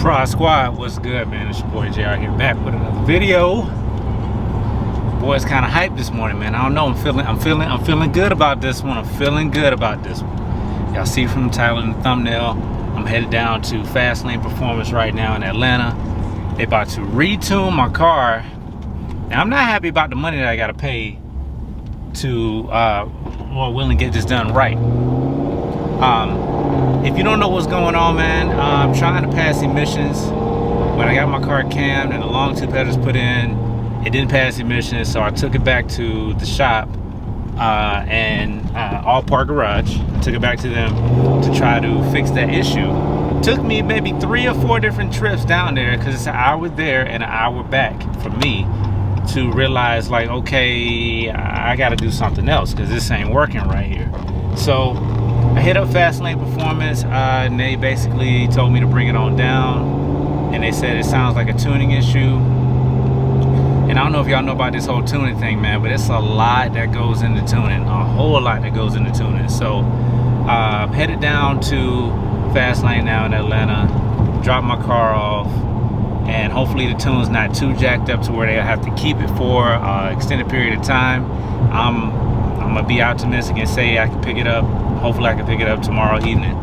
Prod Squad, what's good, man? It's your boy JR here, back with another video. Boy's kind of hyped this morning, man. I don't know. I'm feeling good about this one. I'm feeling good about this one. Y'all see from the title and the thumbnail, I'm headed down to Fast Lane Performance right now in Atlanta. They about to retune my car. Now I'm not happy about the money that I gotta pay to more willing to get this done right. If you don't know what's going on, man, I'm trying to pass emissions. When I got my car cammed and the long tube headers put in, it didn't pass emissions, so I took it back to the shop and All Park Garage. I took it back to them to try to fix that issue. Took me maybe 3 or 4 different trips down there, because it's an hour there and an hour back for me to realize, like, okay, I gotta do something else because this ain't working right here. So I hit up Fast Lane Performance and they basically told me to bring it on down, and they said it sounds like a tuning issue. And I don't know if y'all know about this whole tuning thing, man, but it's a lot that goes into tuning, a whole lot that goes into tuning. So I'm headed down to Fast Lane now in Atlanta, drop my car off, and hopefully the tune's not too jacked up to where they have to keep it for an extended period of time. I'm gonna be optimistic and say I can pick it up. Hopefully I can pick it up tomorrow evening.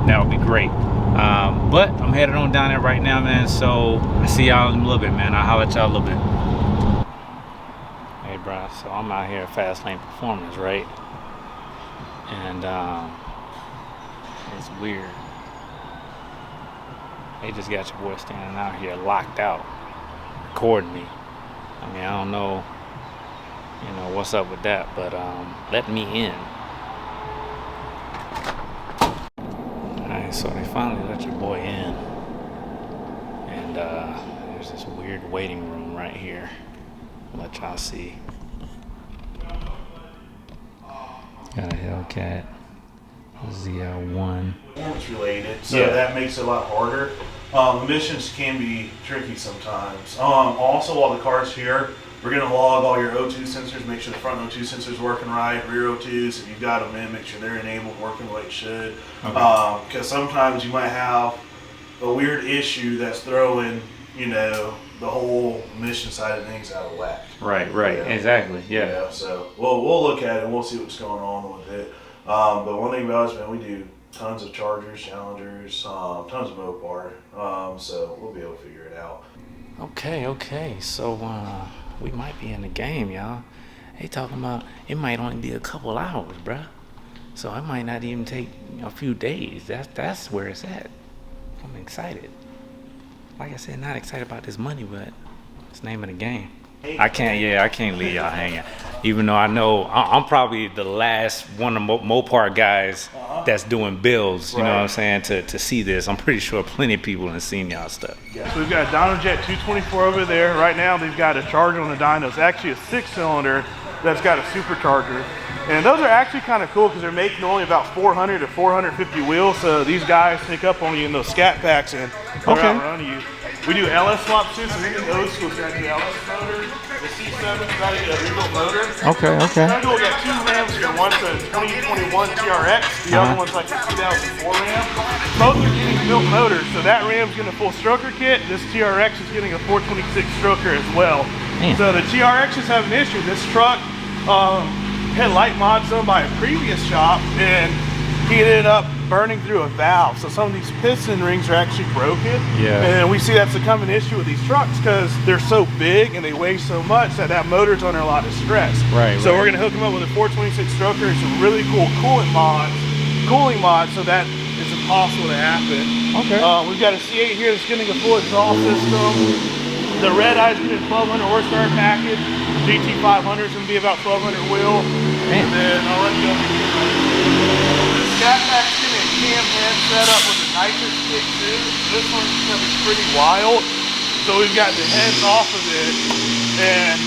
That would be great. But I'm headed on down there right now, man. So I see y'all in a little bit, man. I'll holler at y'all a little bit. Hey, bro. So I'm out here at Fast Lane Performance, right? And it's weird. They just got your boy standing out here locked out, recording me. I mean, I don't know, you know, what's up with that, but let me in. Alright, so they finally let your boy in. And there's this weird waiting room right here. I'll let y'all see. Got a Hellcat ZL1. Performance related, so Yeah. that makes it a lot harder. Emissions can be tricky sometimes. Also, while the car's here, we're going to log all your O2 sensors, make sure the front O2 sensor is working right, rear O2s, if you've got them in, make sure they're enabled, working the way it should. Okay. Because sometimes you might have a weird issue that's throwing, you know, the whole emission side of things out of whack. Right, Yeah. exactly, yeah. Yeah, so we'll look at it and we'll see what's going on with it. But one thing about us, man, we do tons of Chargers, Challengers, tons of Mopar, so we'll be able to figure it out. Okay, so we might be in the game, y'all. They talking about it might only be a couple hours, bruh. So it might not even take a few days. That's where it's at. I'm excited. Like I said, not excited about this money, but it's the name of the game. I can't leave y'all hanging. Even though I know I'm probably the last one of the Mopar guys that's doing builds, you know what I'm saying, to see this. I'm pretty sure plenty of people have seen y'all stuff. So we've got a Dyno Jet 224 over there. Right now they've got a charger on the dyno. It's actually a 6-cylinder that's got a supercharger. And those are actually kind of cool because they're making only about 400 to 450 wheels. So these guys sneak up on you in those scat packs and they're outrunning you. We do LS swap too, so we do those schools. Got the LS motor, the C7's got a rebuilt motor. Okay. We got 2 Rams here. One's a 2021 TRX, the other one's like a 2004 Ram. Both are getting built motors, so that Ram's getting a full stroker kit. This TRX is getting a 426 stroker as well. Man. So the TRX is having an issue. This truck had light mods done by a previous shop, and he ended up burning through a valve. So some of these piston rings are actually broken. Yeah. And we see that's a common issue with these trucks because they're so big and they weigh so much that motor's under a lot of stress. So we're gonna hook them up with a 426 stroker and some really cool cooling mods, so that is impossible to happen. Okay. We've got a C8 here that's getting a full exhaust system. The red eye's getting a 1200 horsepower package. GT500 is gonna be about 1200 wheel. And then I'll let you go. The scat pack's getting a cam head set up with a nitrous stick too. This one's gonna be pretty wild. So we've got the heads off of it, and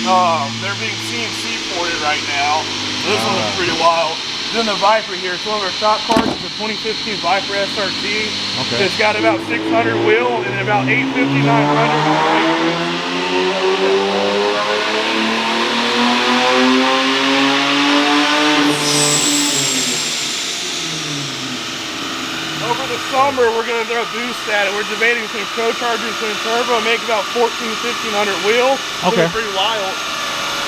they're being CNC ported right now. So this one looks pretty wild. Then the Viper here, it's one of our stock cars. It's a 2015 Viper SRT. Okay. It's got about 600 wheel and about 850, 900. over the summer, we're going to throw boost at it. We're debating between Pro Charger and Twin Turbo, make about 1,1500 wheel. Okay. Pretty wild.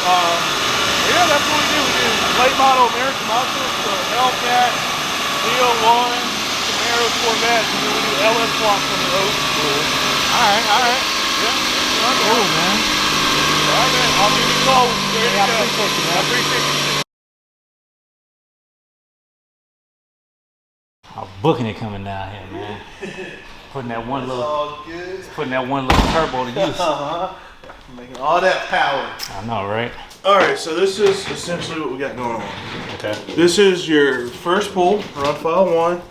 Yeah, that's what we do. We do late model American muscles, so Hellcat, Neo 1, Camaro, Corvette, and then we do LS swaps on the old school. Alright. Yeah. Cool, man. Alright, man. I'll give you a call. There you go. I appreciate you. I'm booking it coming down here, man. Putting that one little, all good. putting that one little turbo to use. Making all that power. I know, right? All right, so this is essentially what we got going on. Okay. This is your first pull, run file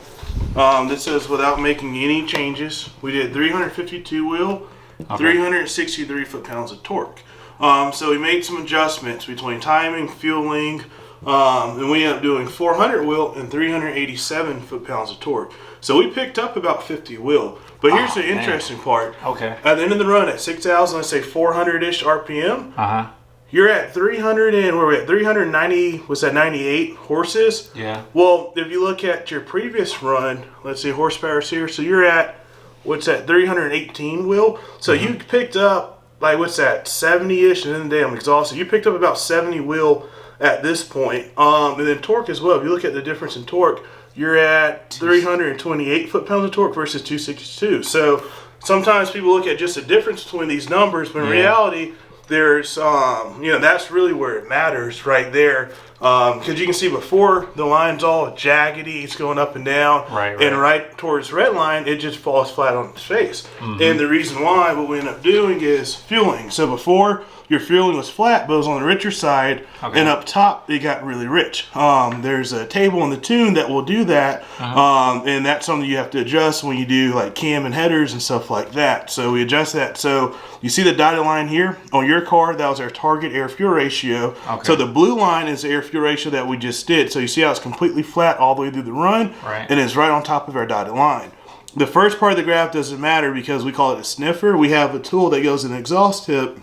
1. This is without making any changes. We did 352 wheel, 363 foot-pounds of torque. So we made some adjustments between timing, fueling, and we ended up doing 400 wheel and 387 foot-pounds of torque. So we picked up about 50 wheel. But here's the interesting part. Okay. At the end of the run, at 6,000, let's say 400-ish RPM, you're at 300 and where are we at? 390, was that 98 horses? Yeah. Well, if you look at your previous run, let's see, horsepower's here. So you're at, what's that, 318 wheel? So you picked up, like, what's that, 70-ish, and then damn exhausted. You picked up about 70 wheel at this point. And then torque as well. If you look at the difference in torque, you're at 328 foot-pounds of torque versus 262. So sometimes people look at just the difference between these numbers, but in reality, there's, that's really where it matters right there. Because you can see before the line's all jaggedy, it's going up and down. Right. And right towards red line, it just falls flat on its face. And the reason why, what we end up doing is fueling. So before, your fueling was flat, but it was on the richer side, and up top, it got really rich. There's a table in the tune that will do that, and that's something you have to adjust when you do like cam and headers and stuff like that. So we adjust that. So you see the dotted line here on your car, that was our target air-fuel ratio. So the blue line is the air-fuel ratio that we just did. So you see how it's completely flat all the way through the run, and it's right on top of our dotted line. The first part of the graph doesn't matter because we call it a sniffer. We have a tool that goes in the exhaust tip,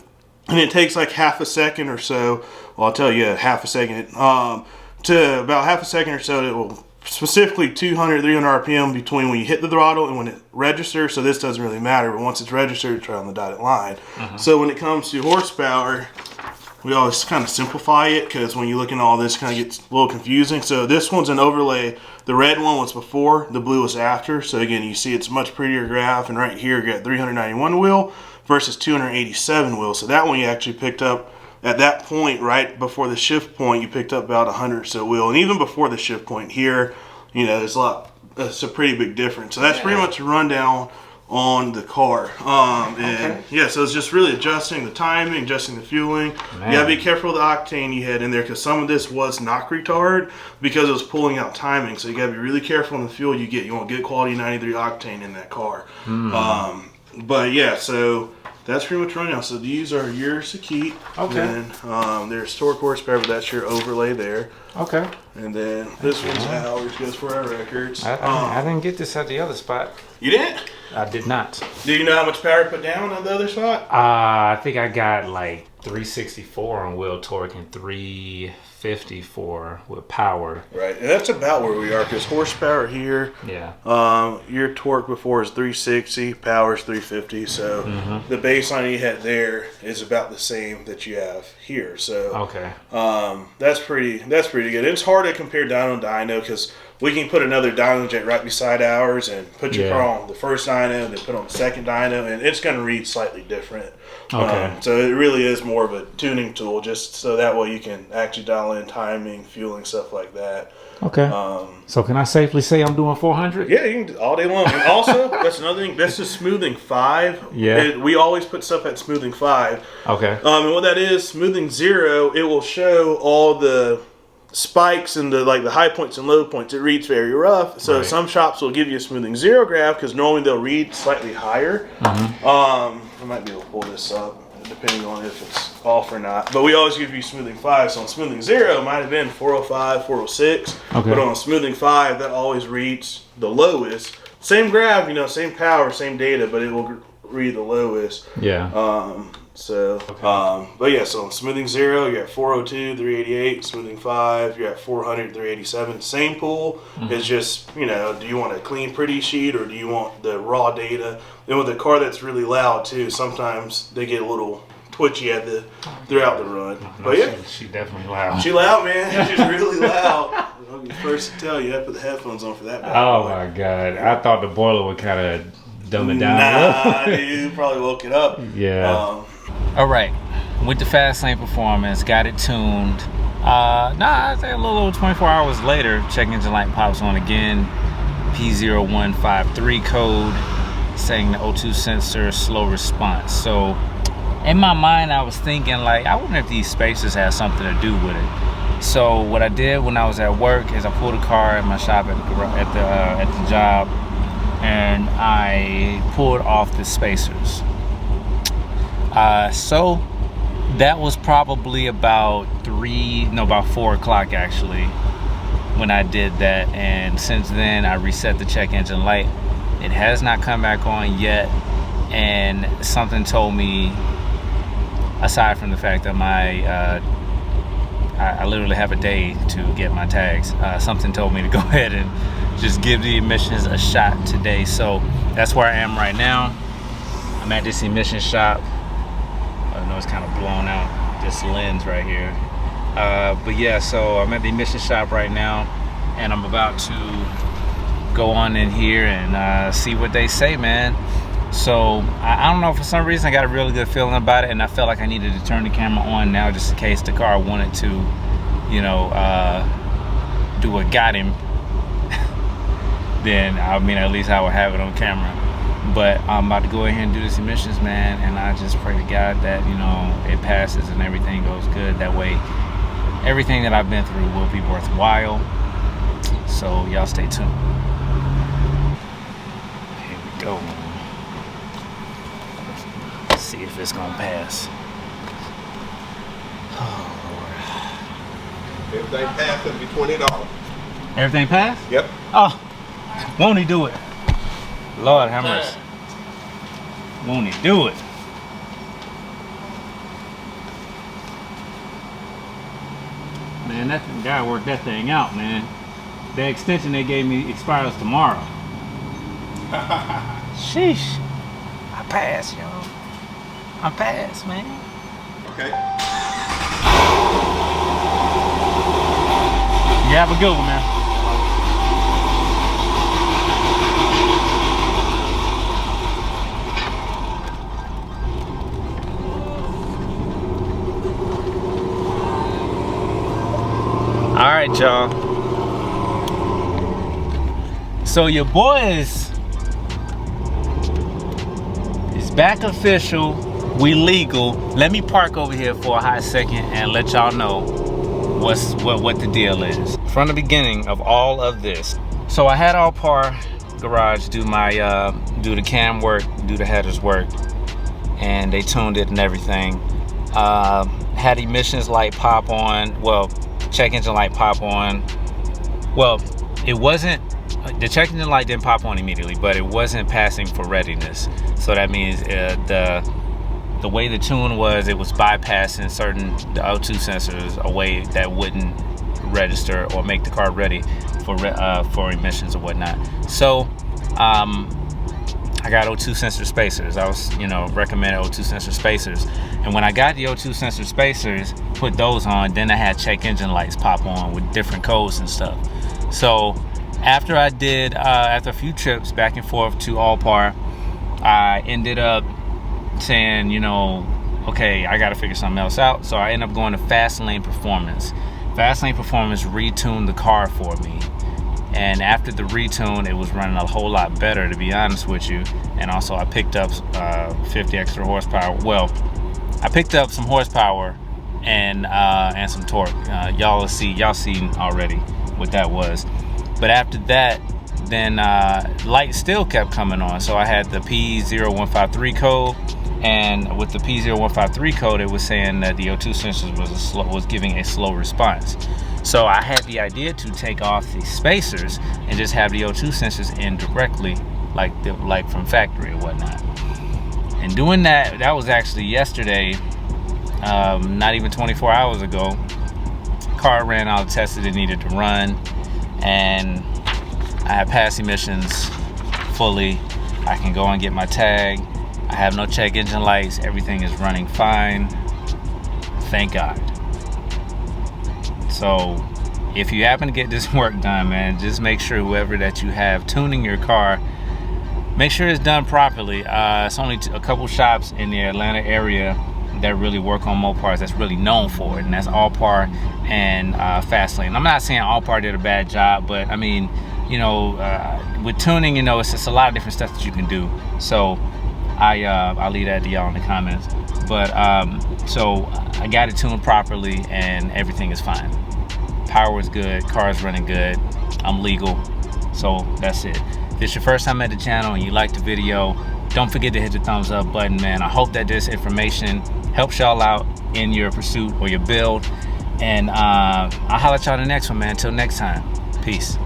and it takes like half a second or so. Well, I'll tell you half a second. To about half a second or so, it will specifically 200, 300 RPM between when you hit the throttle and when it registers. So this doesn't really matter, but once it's registered, it's right on the dotted line. So when it comes to horsepower, we always kind of simplify it because when you look into all this, it kind of gets a little confusing. So this one's an overlay. The red one was before, the blue was after. So again, you see it's a much prettier graph. And right here, you got 391 wheel versus 287 wheel. So that one you actually picked up at that point, right before the shift point, you picked up about 100 or so wheel. And even before the shift point here, there's it's a pretty big difference. So that's pretty much a rundown on the car. So it's just really adjusting the timing, adjusting the fueling. You gotta be careful with the octane you had in there because some of this was knock retard because it was pulling out timing. So you gotta be really careful on the fuel you get. You want good quality 93 octane in that car. But yeah, so that's pretty much running out. So these are your Sakit. And then there's torque horsepower, but that's your overlay there. And then this one's ours, goes for our records. I didn't get this at the other spot. You didn't? I did not. Do you know how much power to put down on the other spot? I think I got like 364 on wheel torque and 354 with power. Right, and that's about where we are because horsepower here. Your torque before is 360, power is 350. So the baseline you had there is about the same that you have here. So that's pretty good. It's hard to compare dyno and dyno because we can put another dyno jet right beside ours and put your car on the first dyno and then put on the second dyno, and it's going to read slightly different. So it really is more of a tuning tool, just so that way you can actually dial in timing, fueling, stuff like that. So can I safely say I'm doing 400? Yeah, you can all day long. And also, that's another thing. That's just smoothing 5. We always put stuff at smoothing 5. And what that is, smoothing 0, it will show all the spikes and the high points and low points. It reads very rough. So some shops will give you a smoothing 0 graph because normally they'll read slightly higher. I might be able to pull this up depending on if it's off or not. But we always give you smoothing 5. So on smoothing 0, it might have been 405, 406. But on smoothing 5, that always reads the lowest. Same graph, same power, same data, but it will read the lowest. So, but yeah, so on smoothing 0, you're at 402, 388. Smoothing 5, you're at 400, 387. Same pool. It's just, you know, do you want a clean, pretty sheet or do you want the raw data? And with a car that's really loud too, sometimes they get a little twitchy at throughout the run. But yeah, she definitely loud. She loud, man. She's really loud. I'll be first to tell you, I put the headphones on for that. Oh my god! I thought the boiler would kind of dumb it down. Nah, dude, probably woke it up. Yeah. All right, with the fast lane performance, got it tuned. I'd say a little over 24 hours later, check engine light pops on again. P0153 code saying the O2 sensor slow response. So in my mind, I was thinking like, I wonder if these spacers have something to do with it. So what I did when I was at work is I pulled a car in my shop at the job, and I pulled off the spacers. So that was probably about 4 o'clock actually when I did that, and since then I reset the check engine light. It has not come back on yet, and something told me, aside from the fact that I literally have a day to get my tags, something told me to go ahead and just give the emissions a shot today. So that's where I am right now. I'm at this emissions shop. I know it's kind of blown out, this lens right here. But yeah, so I'm at the emissions shop right now, and I'm about to go on in here and see what they say, man. So I don't know, for some reason I got a really good feeling about it, and I felt like I needed to turn the camera on now just in case the car wanted to, you know, do what got him. Then I mean, at least I would have it on camera. But I'm about to go ahead and do this emissions, man, and I just pray to God that, you know, it passes and everything goes good. That way everything that I've been through will be worthwhile. So y'all stay tuned. Here we go. Let's see if it's gonna pass. Oh Lord. Everything passed, it'll be $20. Everything passed? Yep. Oh, won't he do it? Lord have mercy. Won't he do it? Man, that guy worked that thing out, man. The extension they gave me expires tomorrow. Sheesh. I passed, y'all. I passed, man. Okay. You have a good one, man. All right, y'all. So your boy is back official. We legal. Let me park over here for a hot second and let y'all know what the deal is. From the beginning of all of this, so I had All Par Garage do my do the cam work, do the headers work, and they tuned it and everything. Had emissions light pop on. Well, check engine light pop on. Well, it wasn't, the check engine light didn't pop on immediately, but it wasn't passing for readiness. So that means the way the tune was, it was bypassing the O2 sensors, a way that wouldn't register or make the car ready for emissions or whatnot. So I got O2 sensor spacers. I was, recommended O2 sensor spacers. And when I got the O2 sensor spacers, put those on, then I had check engine lights pop on with different codes and stuff. So after I did, after a few trips back and forth to All Par, I ended up saying, okay, I gotta figure something else out. So I ended up going to Fast Lane Performance. Fast Lane Performance retuned the car for me. And after the retune, it was running a whole lot better, to be honest with you. And also I picked up 50 extra horsepower. Well, I picked up some horsepower and some torque. Y'all seen already what that was. But after that, then light still kept coming on. So I had the P0153 code, and with the P0153 code, it was saying that the O2 sensors was giving a slow response. So I had the idea to take off the spacers and just have the O2 sensors in directly, like from factory or whatnot. And doing that was actually yesterday, not even 24 hours ago. Car ran all the tests that it needed to run, and I have passed emissions fully. I can go and get my tag. I have no check engine lights. Everything is running fine. Thank God. So if you happen to get this work done, man, just make sure whoever that you have tuning your car, make sure it's done properly. It's only a couple shops in the Atlanta area that really work on Mopars, that's really known for it, and that's Allpar and Fastlane. I'm not saying Allpar did a bad job, but I mean, you know, with tuning, you know, it's just a lot of different stuff that you can do. So I'll leave that to y'all in the comments. But so I got it tuned properly and everything is fine. Power is good, car is running good, I'm legal. So that's it. If it's your first time at the channel and you like the video, don't forget to hit the thumbs up button, man. I hope that this information helps y'all out in your pursuit or your build. And I'll holler at y'all in the next one, man. Until next time, peace.